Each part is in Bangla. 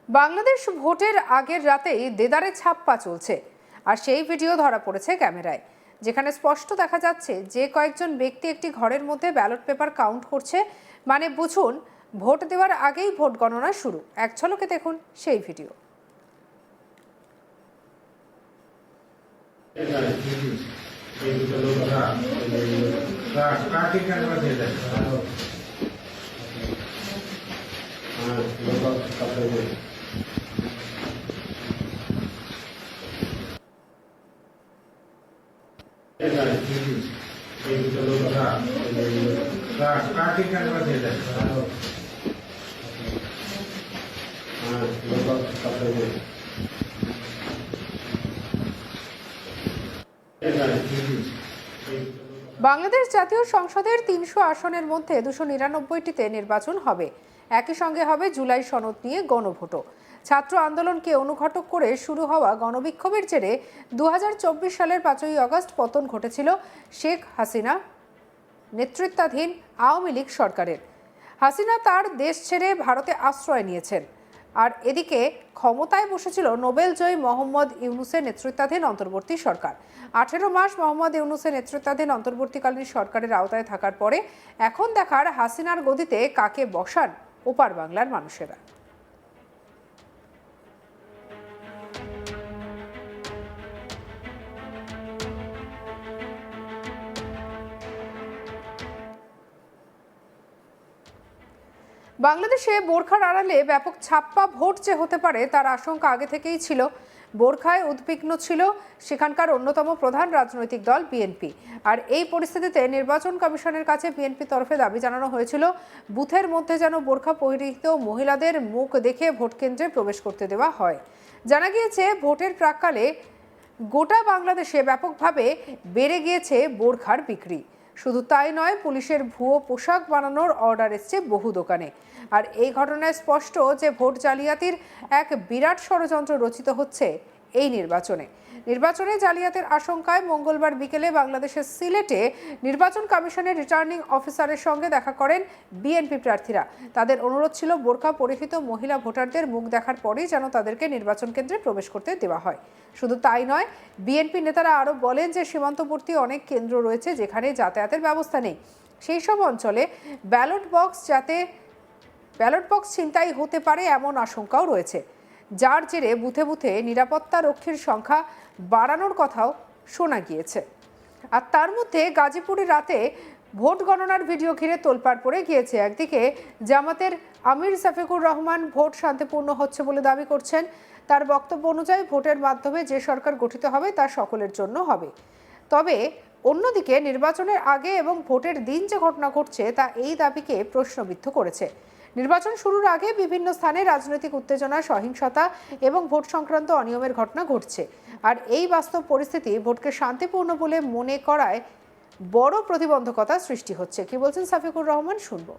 বাংলাদেশ ভোটের আগের রাতেই দেদারে ছাপ্পা চলছে, আর সেই ভিডিও ধরা পড়েছে ক্যামেরায়, যেখানে স্পষ্ট দেখা যাচ্ছে যে কয়েকজন ব্যক্তি একটি ঘরের মধ্যে ব্যালট পেপার কাউন্ট করছে। মানে বুঝুন, ভোট দেওয়ার আগেই ভোট গণনা শুরু। এক ঝলকে দেখুন সেই ভিডিও। বাংলাদেশ জাতীয় সংসদের ৩০০ আসনের মধ্যে ২৯৯টিতে নির্বাচন হবে। একই সঙ্গে হবে জুলাই সনদ নিয়ে গণভোটও। ছাত্র আন্দোলনকে অনুঘটক করে শুরু হওয়া গণবিক্ষোভের জেরে ২০২৪ সালের ৫ই আগস্ট পতন ঘটেছিল শেখ হাসিনা নেতৃত্বাধীন আওয়ামী লীগ সরকারের। হাসিনা তার দেশ ছেড়ে ভারতে আশ্রয় নিয়েছেন, আর এদিকে ক্ষমতায় বসেছিল নোবেলজয়ী মোহাম্মদ ইউনূসের নেতৃত্বাধীন অন্তর্বর্তী সরকার। ১৮ মাস মোহাম্মদ ইউনূসের নেতৃত্বাধীন অন্তর্বর্তীকালীন সরকারের আওতায় থাকার পরে এখন দেখার হাসিনার গদিতে কাকে বসান ওপার বাংলার মানুষেরা। বাংলাদেশে বোরখার আড়ালে ব্যাপক ছাপ্পা ভোট যে হতে পারে তার আশঙ্কা আগে থেকেই ছিল। বোরখায় উদ্বিগ্ন ছিল সেখানকার অন্যতম প্রধান রাজনৈতিক দল বিএনপি। আর এই পরিস্থিতিতে নির্বাচন কমিশনের কাছে বিএনপি তরফে দাবি জানানো হয়েছিল বুথের মধ্যে যেন বোরখা পরিহিত মহিলাদের মুখ দেখে ভোট কেন্দ্রে প্রবেশ করতে দেওয়া হয়। জানা গিয়েছে, ভোটের প্রাক্কালে গোটা বাংলাদেশে ব্যাপকভাবে বেড়ে গিয়েছে বোরখার বিক্রি। শুধু তাই নয়, পুলিশের ভুয়ো পোশাক বানানোর অর্ডার এসছে বহু দোকানে। আর এই ঘটনায় স্পষ্ট যে ভোট জালিয়াতির এক বিরাট ষড়যন্ত্র রচিত হচ্ছে এই নির্বাচনে জালিয়াতের আশঙ্কায় মঙ্গলবার বিকেলে বাংলাদেশের সিলেটে নির্বাচন কমিশনের রিটার্নিং অফিসারের সঙ্গে দেখা করেন বিএনপি প্রার্থীরা। তাদের অনুরোধ ছিল বোরখা পরিহিত মহিলা ভোটারদের মুখ দেখার পরেই যেন তাদেরকে নির্বাচন কেন্দ্রে প্রবেশ করতে দেওয়া হয়। শুধু তাই নয়, বিএনপি নেতারা আরও বলেন যে সীমান্তবর্তী অনেক কেন্দ্র রয়েছে যেখানে যাতায়াতের ব্যবস্থা নেই। সেই সব অঞ্চলে ব্যালট বক্স ছিনতাই হতে পারে এমন আশঙ্কাও রয়েছে, যার জেরে বুথে বুথে নিরাপত্তা রক্ষীর সংখ্যা বাড়ানোর কথাও শোনা গিয়েছে। আর তার মধ্যে গাজীপুরে রাতে ভোট গণনার ভিডিও ঘিরে তোলপাড় পড়ে গিয়েছে। একদিকে জামাতের আমির শফিকুর রহমান ভোট শান্তিপূর্ণ হচ্ছে বলে দাবি করছেন। তার বক্তব্য অনুযায়ী ভোটের মাধ্যমে যে সরকার গঠিত হবে তা সকলের জন্য হবে। তবে অন্যদিকে নির্বাচনের আগে এবং ভোটের দিন যে ঘটনা ঘটছে তা এই দাবিকে প্রশ্নবিদ্ধ করেছে। নির্বাচন শুরুর আগে বিভিন্ন স্থানে রাজনৈতিক উত্তেজনা, সহিংসতা এবং ভোট সংক্রান্ত অনিয়মের ঘটনা ঘটছে। আর এই বাস্তব পরিস্থিতি ভোটকে শান্তিপূর্ণ বলে মনে করায় বড় প্রতিবন্ধকতা সৃষ্টি হচ্ছে। কি বলছেন শফিকুর রহমান, শুনবো।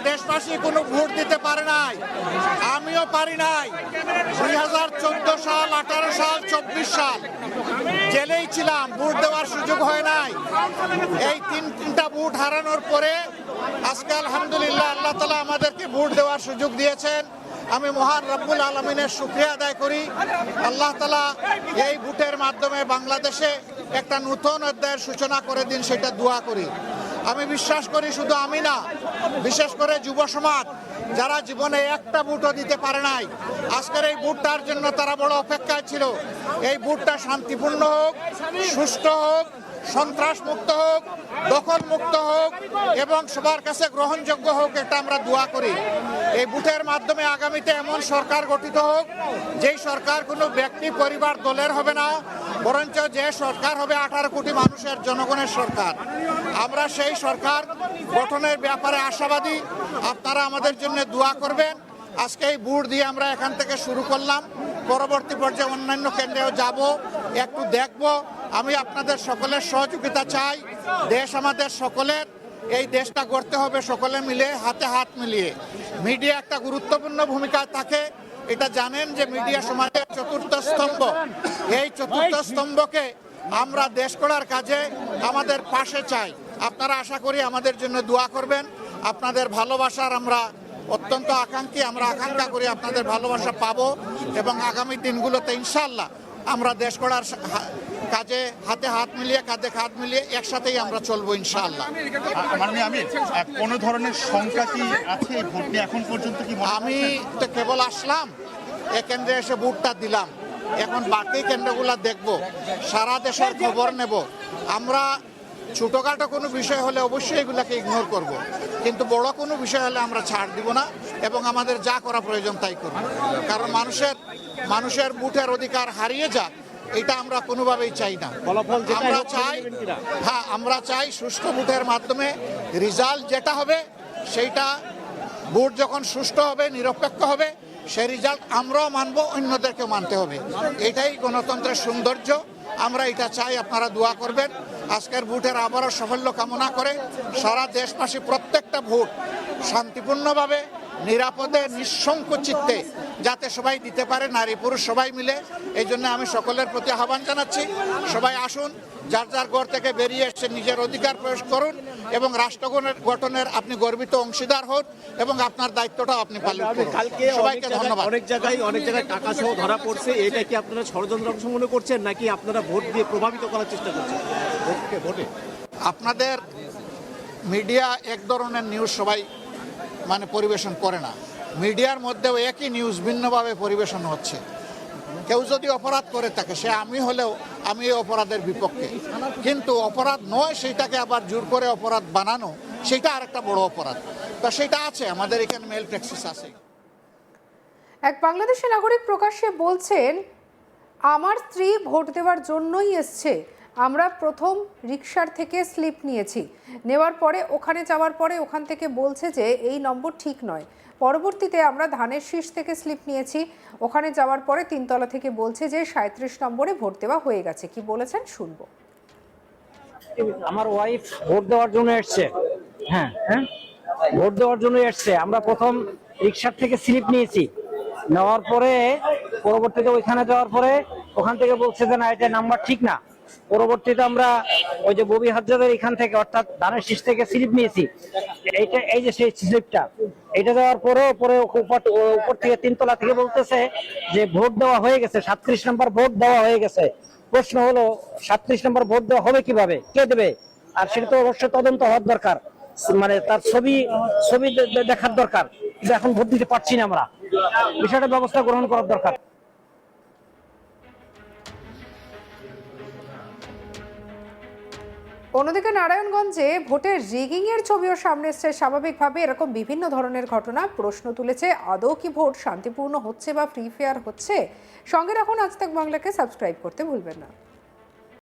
দেশবাসী কোনো ভোট দিতে পারে নাই, আমিও পারি নাই। 2014 সাল, 18 সাল, 24 সাল জেলেই ছিলাম, ভোট দেওয়ার সুযোগ হয় নাই। এই তিনটা ভোট হারানোর পরে আজকে আলহামদুলিল্লাহ আল্লাহ তাআলা আমাদেরকে ভোট দেওয়ার সুযোগ দিয়েছেন। আমি মহান রব্বুল আলমিনের শুকরিয়া আদায় করি। আল্লাহ তাআলা এই ভোটের মাধ্যমে বাংলাদেশে একটা নতুন অধ্যায়ের সূচনা করে দিন, সেটা দোয়া করি। আমি বিশ্বাস করি, শুধু আমি না, বিশেষ করে যুব সমাজ যারা জীবনে একটা ভোটও দিতে পারে নাই, আজকের এই ভোটটার জন্য তারা বড় অপেক্ষায় ছিল। এই ভোটটা শান্তিপূর্ণ হোক, সুষ্ঠু হোক, সন্ত্রাস মুক্ত হোক, দখল মুক্ত হোক এবং সবার কাছে গ্রহণযোগ্য হোক, এটা আমরা দোয়া করি। এই ভোটের মাধ্যমে আগামীতে এমন সরকার গঠিত হোক যেই সরকার কোনো ব্যক্তি, পরিবার, দলের হবে না, বরঞ্চ যে সরকার হবে 18 কোটি মানুষের, জনগণের সরকার। আমরা সেই সরকার গঠনের ব্যাপারে আশাবাদী। আপনারা আমাদের জন্য দোয়া করবেন। আজকে এই ভোট দিয়ে আমরা এখান থেকে শুরু করলাম, পরবর্তী পর্যায়ে অন্যান্য কেন্দ্রেও যাব, একটু দেখব। আমি আপনাদের সকলের সহযোগিতা চাই। দেশ আমাদের সকলের, এই দেশটা গড়তে হবে সকলে মিলে, হাতে হাত মিলিয়ে। মিডিয়া একটা গুরুত্বপূর্ণ ভূমিকা থাকে, এটা জানেন যে মিডিয়া সমাজের চতুর্থ স্তম্ভ। এই চতুর্থ স্তম্ভকে আমরা দেশ গড়ার কাজে আমাদের পাশে চাই। আপনারা আশা করি আমাদের জন্য দোয়া করবেন। আপনাদের ভালোবাসার আমরা অত্যন্ত আকাঙ্ক্ষী, আমরা আকাঙ্ক্ষা করি আপনাদের ভালোবাসা পাবো এবং আগামী দিনগুলোতে ইনশাআল্লাহ আমরা দেশ গড়ার কাজে হাতে হাত মিলিয়ে, কাঁধে কাঁধ মিলিয়ে একসাথেই আমরা চলবো ইনশাআল্লাহ। মাননীয় আমির, কোনো ধরনের শঙ্কা কি আছে এই ভোট নিয়ে এখন পর্যন্ত? কি আমি তো কেবল আসলাম, এ কেন্দ্রে এসে ভোটটা দিলাম, এখন বাকি কেন্দ্রগুলো দেখব, সারা দেশের খবর নেব। আমরা ছোটোখাটো কোনো বিষয় হলে অবশ্যই এগুলোকে ইগনোর করব, কিন্তু বড় কোনো বিষয় হলে আমরা ছাড় দিব না এবং আমাদের যা করা প্রয়োজন তাই করব। কারণ মানুষের ভোটের অধিকার হারিয়ে যাক, এটা আমরা কোনোভাবেই চাই না। আমরা চাই সুষ্ঠু ভোটের মাধ্যমে রেজাল্ট যেটা হবে সেইটা, ভোট যখন সুষ্ঠু হবে, নিরপেক্ষ হবে, সেই রেজাল্ট আমরাও মানবো, অন্যদেরকেও মানতে হবে। এটাই গণতন্ত্রের সৌন্দর্য। আমরা এটা চাই, আপনারা দোয়া করবেন। আজকের ভোটের আবারও সাফল্য কামনা করে সারা দেশবাসী প্রত্যেকটা ভোট শান্তিপূর্ণভাবে, নিরাপদে, নিঃশঙ্ক চিত্তে যাতে সবাই দিতে পারে, নারী পুরুষ সবাই মিলে। এই জন্য আমি সকলের প্রতি আহ্বান জানাচ্ছি, সবাই আসুন, যার যার ঘর থেকে বেরিয়ে এসে নিজের অধিকার প্রয়োগ করুন এবং রাষ্ট্র গঠনের আপনি গর্বিত অংশীদার হন এবং আপনার দায়িত্বটাও আপনি পালন করুন। সবাইকে ধন্যবাদ। অনেক জায়গায় টাকা সহ ধরা পড়ছে, এটা কি আপনারা ষড়যন্ত্র অংশ মনে করছেন নাকি আপনারা ভোট দিয়ে প্রভাবিত করার চেষ্টা করছেন ভোটে? আপনাদের মিডিয়া এক ধরনের নিউজ সবাই পরিবেশন করে না। মিডিয়ার মধ্যেও একই নিউজ ভিন্নভাবে পরিবেশন হচ্ছে। কেউ যদি অপরাধ করে থাকে, সে আমি হলেও আমি এই অপরাধের বিপক্ষে, কিন্তু অপরাধ নয় সেইটাকে আবার জোর করে অপরাধ বানানো, সেটা আরেকটা বড় অপরাধ। তো সেটা আছে, আমাদের এখানে মেল প্র্যাকটিস আছে। এক বাংলাদেশি নাগরিক প্রকাশ্যে বলছেন, আমার স্ত্রী ভোট দেওয়ার জন্যই এসছে। আমরা প্রথম রিকশার থেকে স্লিপ নিয়েছি, নেওয়ার পরে ওখানে যাওয়ার পরে ওখান থেকে বলছে যে এই নম্বর ঠিক নয়। পরবর্তীতে আমরা ধানের শীষ থেকে স্লিপ নিয়েছি, ওখানে যাওয়ার পরে 3 তলা থেকে বলছে যে 37 নম্বরে ভোট দেওয়া হয়ে গেছে। কি বলেছেন শুনবো। আমার ওয়াইফ ভোট দেওয়ার জন্য এসছে। হ্যাঁ, ভোট দেওয়ার জন্য এসছে। আমরা প্রথম রিকশার থেকে স্লিপ নিয়েছি, নেওয়ার পরে পরবর্তীতে ওইখানে যাওয়ার পরে ওখান থেকে বলছে যে না, এটা নাম্বার ঠিক না। পরবর্তীতে আমরা ওই যে ববি হাজারের এখান থেকে, অর্থাৎ ধানের শীষ থেকে স্লিপ নিয়েছি। এই যে সেই স্লিপটা, এটা দেওয়ার পরে উপর থেকে 3 তলা থেকে বলতেছে যে ভোট দেওয়া হয়ে গেছে, 37 নম্বর ভোট দেওয়া হয়ে গেছে। প্রশ্ন হলো 37 নম্বর ভোট দেওয়া হবে কিভাবে, কে দেবে? আর সেটা তো অবশ্যই তদন্ত হওয়ার দরকার, তার ছবি দেখার দরকার। কিন্তু এখন ভোট দিতে পারছি না আমরা, বিষয়টা ব্যবস্থা গ্রহণ করার দরকার। অন্যদিকে নারায়ণগঞ্জে ভোটের রিগিংয়ের ছবিও সামনে এসছে। স্বাভাবিকভাবে এরকম বিভিন্ন ধরনের ঘটনা প্রশ্ন তুলেছে, আদৌ কি ভোট শান্তিপূর্ণ হচ্ছে বা ফ্রি ফেয়ার হচ্ছে? সঙ্গে রাখুন আজ তাক বাংলাকে, সাবস্ক্রাইব করতে ভুলবেন না।